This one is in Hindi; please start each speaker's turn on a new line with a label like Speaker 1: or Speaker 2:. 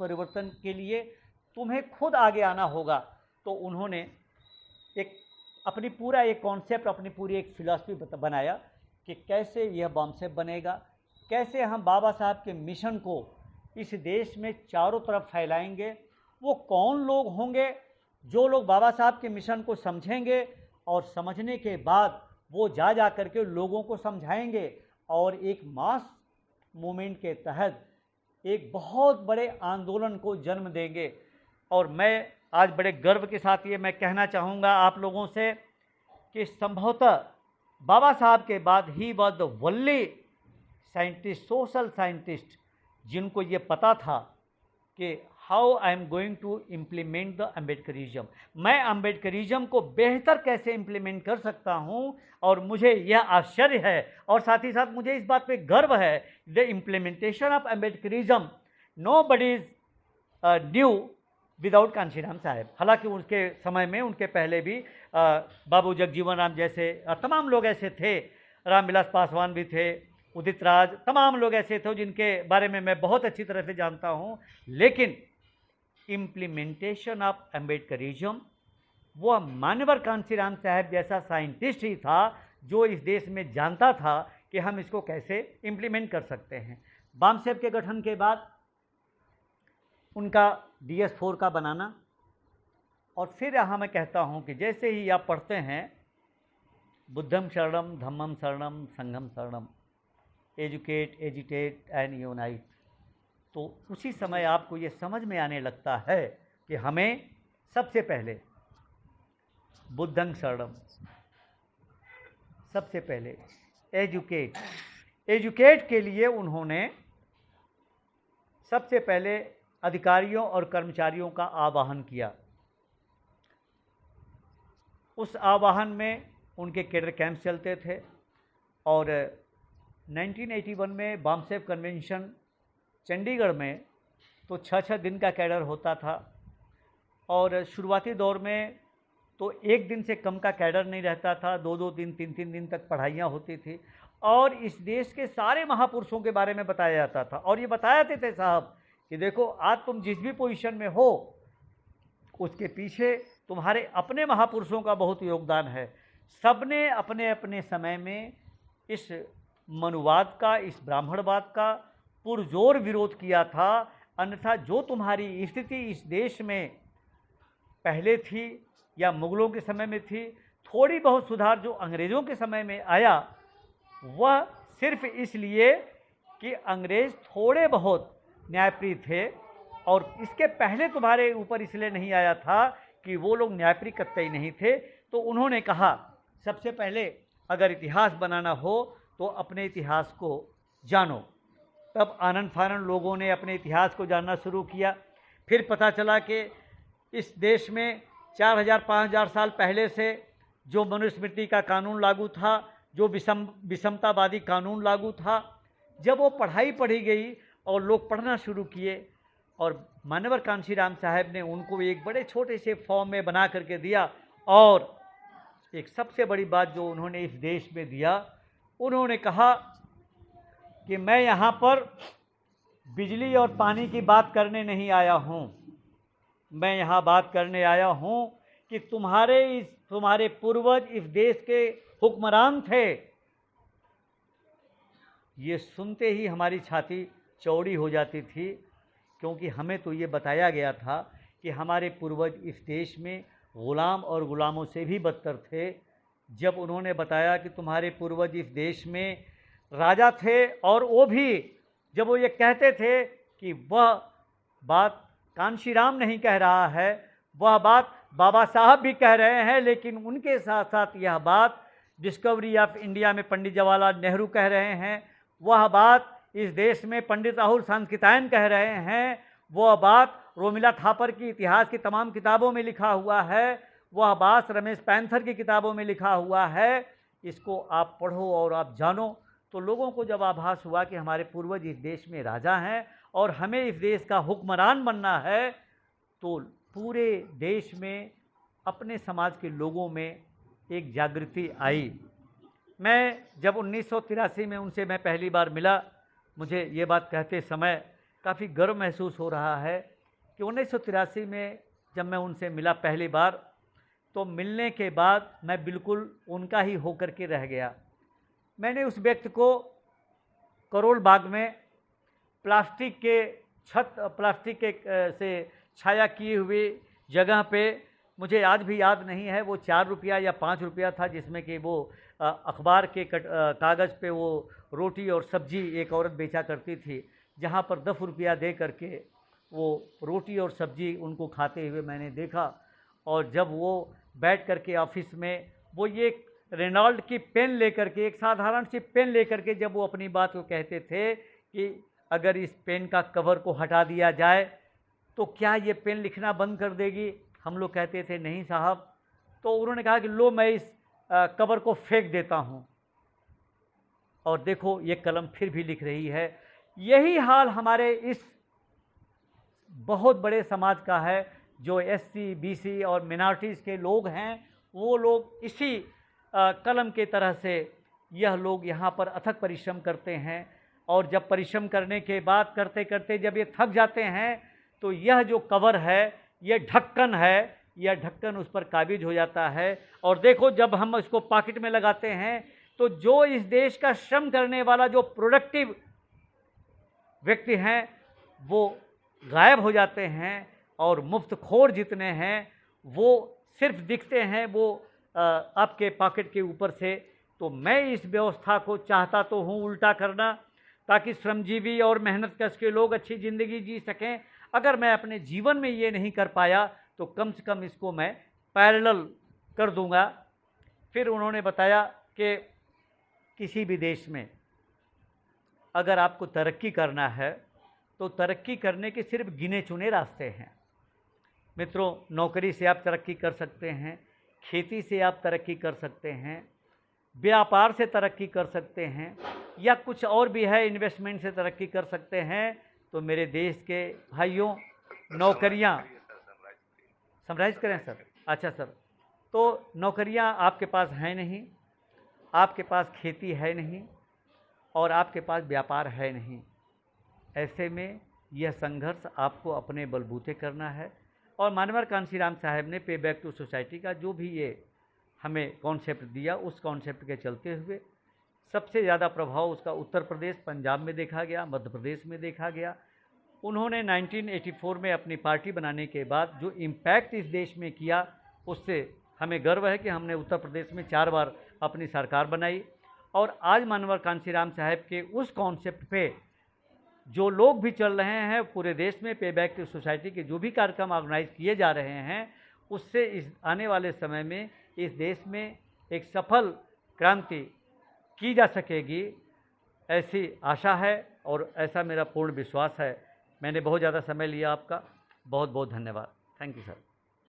Speaker 1: परिवर्तन के लिए तुम्हें खुद आगे आना होगा। तो उन्होंने एक अपनी पूरा एक कॉन्सेप्ट, अपनी पूरी एक फिलॉसफी बनाया कि कैसे यह बॉम्बसेप बनेगा, कैसे हम बाबा साहब के मिशन को इस देश में चारों तरफ फैलाएंगे। वो कौन लोग होंगे जो लोग बाबा साहब के मिशन को समझेंगे और समझने के बाद वो जा कर के लोगों को समझाएंगे और एक मास मूवमेंट के तहत एक बहुत बड़े आंदोलन को जन्म देंगे। और मैं आज बड़े गर्व के साथ ये मैं कहना चाहूँगा आप लोगों से कि संभवतः बाबा साहब के बाद ही was the only scientist, social scientist, जिनको ये पता था कि how I am going to implement the Ambedkarism, मैं अम्बेडकरिज्म को बेहतर कैसे इम्प्लीमेंट कर सकता हूँ। और मुझे यह आश्चर्य है और साथ ही साथ मुझे इस बात पे गर्व है, the implementation of Ambedkarism nobody is new without Kanshiram Saheb. हालांकि उसके समय में, उनके पहले भी बाबू जगजीवन राम जैसे तमाम लोग ऐसे थे, रामविलास पासवान भी थे, उदित राज, तमाम लोग ऐसे थे जिनके बारे में मैं बहुत अच्छी तरह से जानता हूं। लेकिन इम्प्लीमेंटेशन ऑफ अम्बेडकरिज्म वो मान्यवर कांशीराम साहब जैसा साइंटिस्ट ही था जो इस देश में जानता था कि हम इसको कैसे इम्प्लीमेंट कर सकते हैं। बॉम्बसेप के गठन के बाद उनका DS4 का बनाना, और फिर यहाँ मैं कहता हूँ कि जैसे ही आप पढ़ते हैं बुद्धम शरणम धम्मम शरणम संघम शरणम, एजुकेट, एजिटेट एंड यूनाइट, तो उसी समय आपको ये समझ में आने लगता है कि हमें सबसे पहले बुद्धं शरणम, सबसे पहले एजुकेट के लिए उन्होंने सबसे पहले अधिकारियों और कर्मचारियों का आह्वान किया। उस आह्वान में उनके कैडर कैंप चलते थे और 1981 में बॉम्बसेप कन्वेंशन चंडीगढ़ में तो 6-6 दिन का कैडर होता था और शुरुआती दौर में तो 1 दिन से कम का कैडर नहीं रहता था, 2-2 दिन, 3-3 दिन तक पढ़ाइयाँ होती थी और इस देश के सारे महापुरुषों के बारे में बताया जाता था। और ये बताते थे साहब कि देखो आज तुम जिस भी पोजीशन में हो उसके पीछे तुम्हारे अपने महापुरुषों का बहुत योगदान है। सबने अपने अपने समय में इस मनुवाद का, इस ब्राह्मणवाद का पुरजोर विरोध किया था। अन्यथा जो तुम्हारी स्थिति इस देश में पहले थी या मुगलों के समय में थी, थोड़ी बहुत सुधार जो अंग्रेज़ों के समय में आया वह सिर्फ इसलिए कि अंग्रेज़ थोड़े बहुत न्यायप्रिय थे और इसके पहले तुम्हारे ऊपर इसलिए नहीं आया था कि वो लोग न्यायप्रिय कतई नहीं थे। तो उन्होंने कहा सबसे पहले अगर इतिहास बनाना हो तो अपने इतिहास को जानो। तब आनंद फानन लोगों ने अपने इतिहास को जानना शुरू किया। फिर पता चला कि इस देश में 4000-5000 साल पहले से जो मनुस्मृति का कानून लागू था, जो विषमतावादी कानून लागू था, जब वो पढ़ाई पढ़ी गई और लोग पढ़ना शुरू किए और मान्यवर कांशीराम साहब ने उनको एक बड़े छोटे से फॉर्म में बना करके दिया। और एक सबसे बड़ी बात जो उन्होंने इस देश में दिया, उन्होंने कहा कि मैं यहाँ पर बिजली और पानी की बात करने नहीं आया हूँ, मैं यहाँ बात करने आया हूँ कि तुम्हारे पूर्वज इस देश के हुक्मरान थे। ये सुनते ही हमारी छाती चौड़ी हो जाती थी क्योंकि हमें तो ये बताया गया था कि हमारे पूर्वज इस देश में ग़ुलाम और ग़ुलामों से भी बदतर थे। जब उन्होंने बताया कि तुम्हारे पूर्वज इस देश में राजा थे और वो भी जब वो ये कहते थे कि वह बात कांशीराम नहीं कह रहा है, वह बात बाबा साहब भी कह रहे हैं, लेकिन उनके साथ साथ यह बात डिस्कवरी ऑफ इंडिया में पंडित जवाहरलाल नेहरू कह रहे हैं, वह बात इस देश में पंडित राहुल सांस्कृतायन कह रहे हैं, वह बात रोमिला थापर की इतिहास की तमाम किताबों में लिखा हुआ है, वह बात रमेश पैंथर की किताबों में लिखा हुआ है। इसको आप पढ़ो और आप जानो। तो लोगों को जब आभास हुआ कि हमारे पूर्वज इस देश में राजा हैं और हमें इस देश का हुक्मरान बनना है, तो पूरे देश में अपने समाज के लोगों में एक जागृति आई। मैं जब 1983 में उनसे मैं पहली बार मिला, मुझे ये बात कहते समय काफ़ी गर्व महसूस हो रहा है कि 1983 में जब मैं उनसे मिला पहली बार, तो मिलने के बाद मैं बिल्कुल उनका ही होकर के रह गया। मैंने उस व्यक्ति को करोल बाग में प्लास्टिक के से छाया किए हुए जगह पे, मुझे आज भी याद नहीं है वो 4 रुपया या 5 रुपया था, जिसमें कि वो अखबार के कागज़ पे वो रोटी और सब्जी एक औरत बेचा करती थी, जहाँ पर 10 रुपया दे करके वो रोटी और सब्जी उनको खाते हुए मैंने देखा। और जब वो बैठ करके ऑफिस में वो ये रेनॉल्ड की पेन लेकर के, एक साधारण सी पेन लेकर के जब वो अपनी बात को कहते थे कि अगर इस पेन का कवर को हटा दिया जाए तो क्या ये पेन लिखना बंद कर देगी? हम लोग कहते थे नहीं साहब। तो उन्होंने कहा कि लो मैं इस कवर को फेंक देता हूँ, और देखो ये कलम फिर भी लिख रही है। यही हाल हमारे इस बहुत बड़े समाज का है, जो एससी, बीसी और मिनॉरिटीज़ के लोग हैं। वो लोग इसी कलम के तरह से यह लोग यहाँ पर अथक परिश्रम करते हैं, और जब परिश्रम करने के बाद करते करते जब ये थक जाते हैं, तो यह जो कवर है, यह ढक्कन है, यह ढक्कन उस पर काबिज हो जाता है। और देखो जब हम इसको पॉकेट में लगाते हैं, तो जो इस देश का श्रम करने वाला जो प्रोडक्टिव व्यक्ति हैं वो गायब हो जाते हैं, और मुफ्तखोर जितने हैं वो सिर्फ दिखते हैं वो आपके पॉकेट के ऊपर से। तो मैं इस व्यवस्था को चाहता तो हूँ उल्टा करना, ताकि श्रमजीवी और मेहनत कश के लोग अच्छी ज़िंदगी जी सकें। अगर मैं अपने जीवन में ये नहीं कर पाया तो कम से कम इसको मैं पैरेलल कर दूंगा। फिर उन्होंने बताया कि किसी भी देश में अगर आपको तरक्की करना है तो तरक्की करने के सिर्फ गिने चुने रास्ते हैं। मित्रों, नौकरी से आप तरक्की कर सकते हैं, खेती से आप तरक्की कर सकते हैं, व्यापार से तरक्की कर सकते हैं, या कुछ और भी है, इन्वेस्टमेंट से तरक्की कर सकते हैं। तो मेरे देश के भाइयों, नौकरियां समराइज करें सर? अच्छा सर, तो नौकरियां आपके पास हैं नहीं, आपके पास खेती है नहीं, और आपके पास व्यापार है नहीं। ऐसे में यह संघर्ष आपको अपने बलबूते करना है। और मानवर कांशीराम साहब ने पे बैक टू सोसाइटी का जो भी ये हमें कॉन्सेप्ट दिया, उस कॉन्सेप्ट के चलते हुए सबसे ज़्यादा प्रभाव उसका उत्तर प्रदेश, पंजाब में देखा गया, मध्य प्रदेश में देखा गया। उन्होंने 1984 में अपनी पार्टी बनाने के बाद जो इम्पैक्ट इस देश में किया, उससे हमें गर्व है कि हमने उत्तर प्रदेश में 4 बार अपनी सरकार बनाई। और आज मानवर कांशीराम साहब के उस कॉन्सेप्ट पे जो लोग भी चल रहे हैं पूरे देश में, पे बैक टू सोसाइटी के जो भी कार्यक्रम ऑर्गेनाइज किए जा रहे हैं, उससे इस आने वाले समय में इस देश में एक सफल क्रांति की जा सकेगी, ऐसी आशा है और ऐसा मेरा पूर्ण विश्वास है। मैंने बहुत ज़्यादा समय लिया आपका, बहुत बहुत धन्यवाद। Thank you sir.